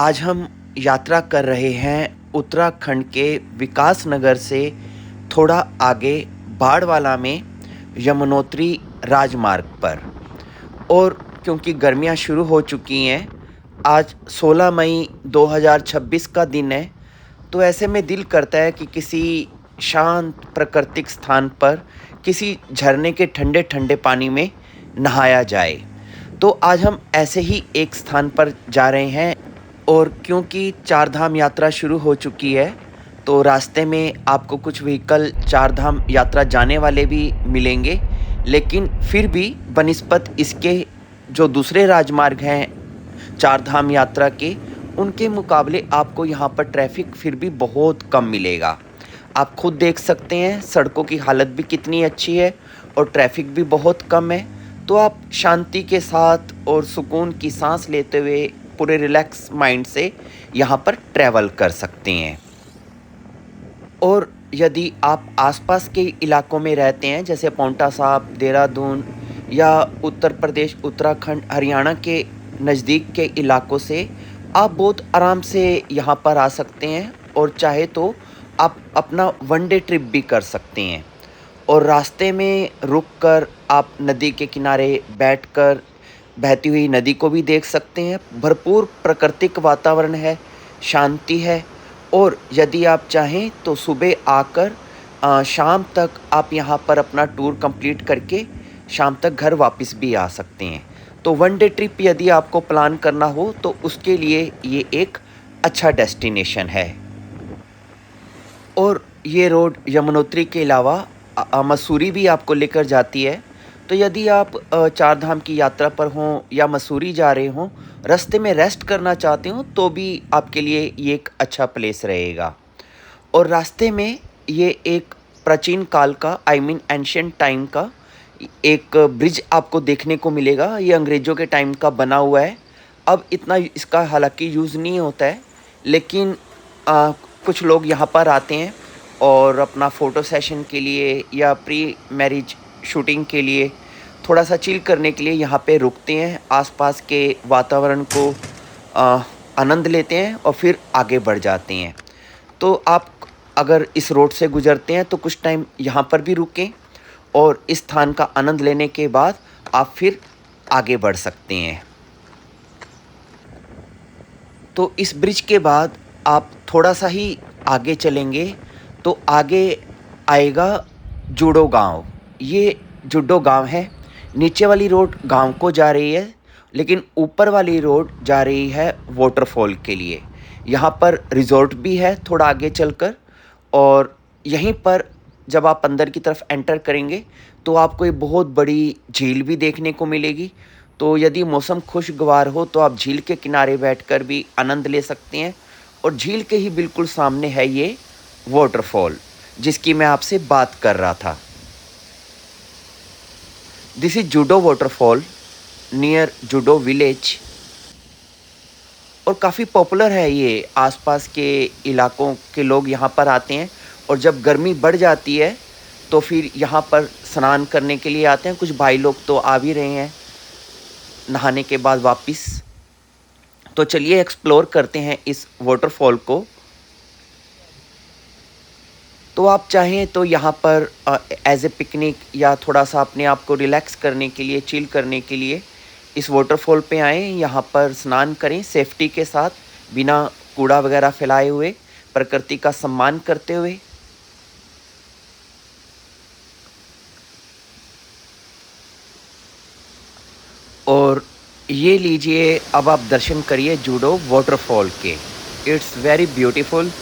आज हम यात्रा कर रहे हैं उत्तराखंड के विकास नगर से थोड़ा आगे बाड़वाला में यमुनोत्री राजमार्ग पर। और क्योंकि गर्मियां शुरू हो चुकी हैं, आज 16 मई 2026 का दिन है, तो ऐसे में दिल करता है कि किसी शांत प्राकृतिक स्थान पर किसी झरने के ठंडे ठंडे पानी में नहाया जाए। तो आज हम ऐसे ही एक स्थान पर जा रहे हैं। और क्योंकि चार धाम यात्रा शुरू हो चुकी है, तो रास्ते में आपको कुछ व्हीकल चार धाम यात्रा जाने वाले भी मिलेंगे, लेकिन फिर भी बनिस्पत इसके जो दूसरे राजमार्ग हैं चार धाम यात्रा के, उनके मुकाबले आपको यहाँ पर ट्रैफिक फिर भी बहुत कम मिलेगा। आप खुद देख सकते हैं सड़कों की हालत भी कितनी अच्छी है और ट्रैफिक भी बहुत कम है। तो आप शांति के साथ और सुकून की सांस लेते हुए पूरे रिलैक्स माइंड से यहाँ पर ट्रैवल कर सकते हैं। और यदि आप आसपास के इलाकों में रहते हैं, जैसे पांवटा साहिब, देहरादून या उत्तर प्रदेश, उत्तराखंड, हरियाणा के नज़दीक के इलाकों से आप बहुत आराम से यहाँ पर आ सकते हैं और चाहे तो आप अपना वन डे ट्रिप भी कर सकते हैं। और रास्ते में रुककर आप नदी के किनारे बैठकर बहती हुई नदी को भी देख सकते हैं। भरपूर प्राकृतिक वातावरण है, शांति है। और यदि आप चाहें तो सुबह आकर शाम तक आप यहाँ पर अपना टूर कंप्लीट करके शाम तक घर वापस भी आ सकते हैं। तो वन डे ट्रिप यदि आपको प्लान करना हो तो उसके लिए ये एक अच्छा डेस्टिनेशन है। और ये रोड यमुनोत्री के अलावा मसूरी भी आपको लेकर जाती है। तो यदि आप चार धाम की यात्रा पर हों या मसूरी जा रहे हों, रास्ते में रेस्ट करना चाहते हो, तो भी आपके लिए ये एक अच्छा प्लेस रहेगा। और रास्ते में ये एक प्राचीन काल का, आई मीन एंशिएंट टाइम का एक ब्रिज आपको देखने को मिलेगा। ये अंग्रेज़ों के टाइम का बना हुआ है। अब इतना इसका हालांकि यूज़ नहीं होता है, लेकिन कुछ लोग यहाँ पर आते हैं और अपना फ़ोटो सेशन के लिए या प्री मैरिज शूटिंग के लिए थोड़ा सा चिल करने के लिए यहाँ पे रुकते हैं, आसपास के वातावरण को आनंद लेते हैं और फिर आगे बढ़ जाते हैं। तो आप अगर इस रोड से गुज़रते हैं तो कुछ टाइम यहाँ पर भी रुकें और इस स्थान का आनंद लेने के बाद आप फिर आगे बढ़ सकते हैं। तो इस ब्रिज के बाद आप थोड़ा सा ही आगे चलेंगे तो आगे आएगा जूडो गांव। ये जुडो गांव है। नीचे वाली रोड गांव को जा रही है, लेकिन ऊपर वाली रोड जा रही है वाटरफॉल के लिए। यहाँ पर रिजॉर्ट भी है थोड़ा आगे चलकर। और यहीं पर जब आप अंदर की तरफ एंटर करेंगे तो आपको एक बहुत बड़ी झील भी देखने को मिलेगी। तो यदि मौसम खुशगवार हो तो आप झील के किनारे बैठकर भी आनंद ले सकते हैं। और झील के ही बिल्कुल सामने है ये वाटरफॉल जिसकी मैं आपसे बात कर रहा था। This is judo waterfall near judo village. और काफ़ी पॉपुलर है ये, आसपास के इलाकों के लोग यहाँ पर आते हैं। और जब गर्मी बढ़ जाती है तो फिर यहाँ पर स्नान करने के लिए आते हैं। कुछ भाई लोग तो आ भी रहे हैं नहाने के बाद वापस। तो चलिए एक्सप्लोर करते हैं इस वाटरफॉल को। तो आप चाहें तो यहाँ पर एज ए पिकनिक या थोड़ा सा अपने आप को रिलैक्स करने के लिए, चिल करने के लिए इस वाटरफॉल पे आएँ, यहाँ पर स्नान करें सेफ्टी के साथ, बिना कूड़ा वगैरह फैलाए हुए, प्रकृति का सम्मान करते हुए। और ये लीजिए, अब आप दर्शन करिए जूडो वाटरफॉल के। It's very beautiful.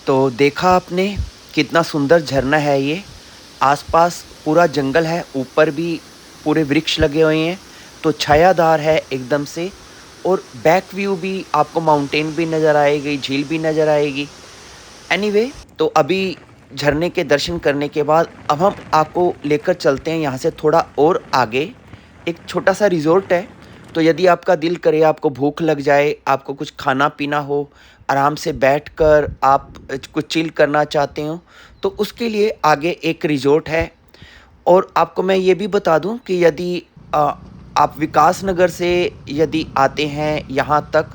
तो देखा आपने कितना सुंदर झरना है ये। आसपास पूरा जंगल है, ऊपर भी पूरे वृक्ष लगे हुए हैं, तो छायादार है एकदम से। और बैक व्यू भी आपको माउंटेन भी नज़र आएगी, झील भी नज़र आएगी। एनीवे, तो अभी झरने के दर्शन करने के बाद अब हम आपको लेकर चलते हैं यहाँ से थोड़ा और आगे। एक छोटा सा रिज़ॉर्ट है, तो यदि आपका दिल करे, आपको भूख लग जाए, आपको कुछ खाना पीना हो, आराम से बैठकर आप कुछ चिल करना चाहते हो, तो उसके लिए आगे एक रिज़ॉर्ट है। और आपको मैं ये भी बता दूं कि यदि आप विकास नगर से यदि आते हैं यहाँ तक,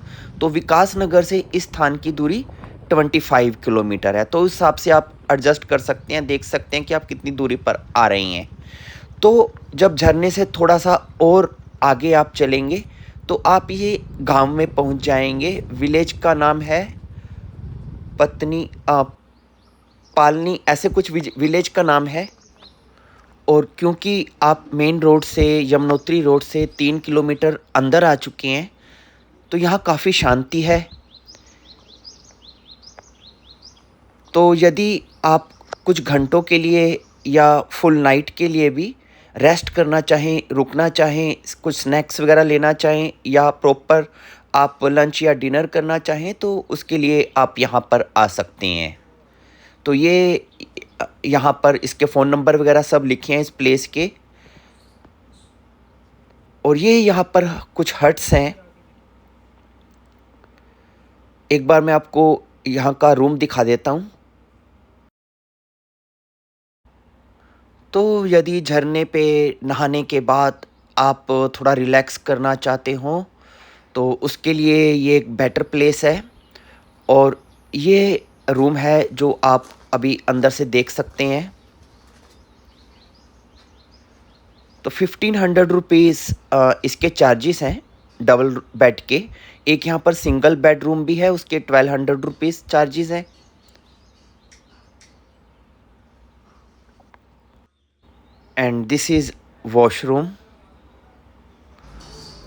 तो विकास नगर से इस स्थान की दूरी 25 किलोमीटर है। तो उस हिसाब से आप एडजस्ट कर सकते हैं, देख सकते हैं कि आप कितनी दूरी पर आ रही हैं। तो जब झरने से थोड़ा सा और आगे आप चलेंगे तो आप ये गांव में पहुंच जाएंगे। विलेज का नाम है पत्नी पालनी, ऐसे कुछ विलेज का नाम है। और क्योंकि आप मेन रोड से, यमुनोत्री रोड से 3 किलोमीटर अंदर आ चुके हैं, तो यहाँ काफ़ी शांति है। तो यदि आप कुछ घंटों के लिए या फुल नाइट के लिए भी रेस्ट करना चाहें, रुकना चाहें, कुछ स्नैक्स वगैरह लेना चाहें, या प्रॉपर आप लंच या डिनर करना चाहें, तो उसके लिए आप यहाँ पर आ सकते हैं। तो ये यहाँ पर इसके फ़ोन नंबर वगैरह सब लिखे हैं इस प्लेस के। और ये यहाँ पर कुछ हट्स हैं। एक बार मैं आपको यहाँ का रूम दिखा देता हूँ। तो यदि झरने पे नहाने के बाद आप थोड़ा रिलैक्स करना चाहते हो, तो उसके लिए ये एक बेटर प्लेस है। और ये रूम है जो आप अभी अंदर से देख सकते हैं। तो 1500 रुपीज़ इसके चार्जेस हैं डबल बेड के। एक यहाँ पर सिंगल बेडरूम भी है, उसके 1200 रुपीज़ चार्जेस हैं। And this is washroom.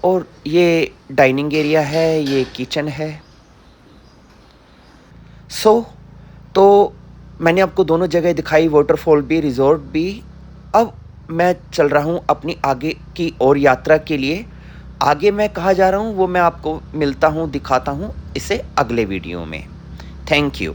और ये डाइनिंग एरिया है, ये किचन है। तो मैंने आपको दोनों जगह दिखाई, वाटरफॉल भी, रिजॉर्ट भी। अब मैं चल रहा हूँ अपनी आगे की और यात्रा के लिए। आगे मैं कहाँ जा रहा हूँ वो मैं आपको मिलता हूँ, दिखाता हूँ इसे अगले वीडियो में। Thank you.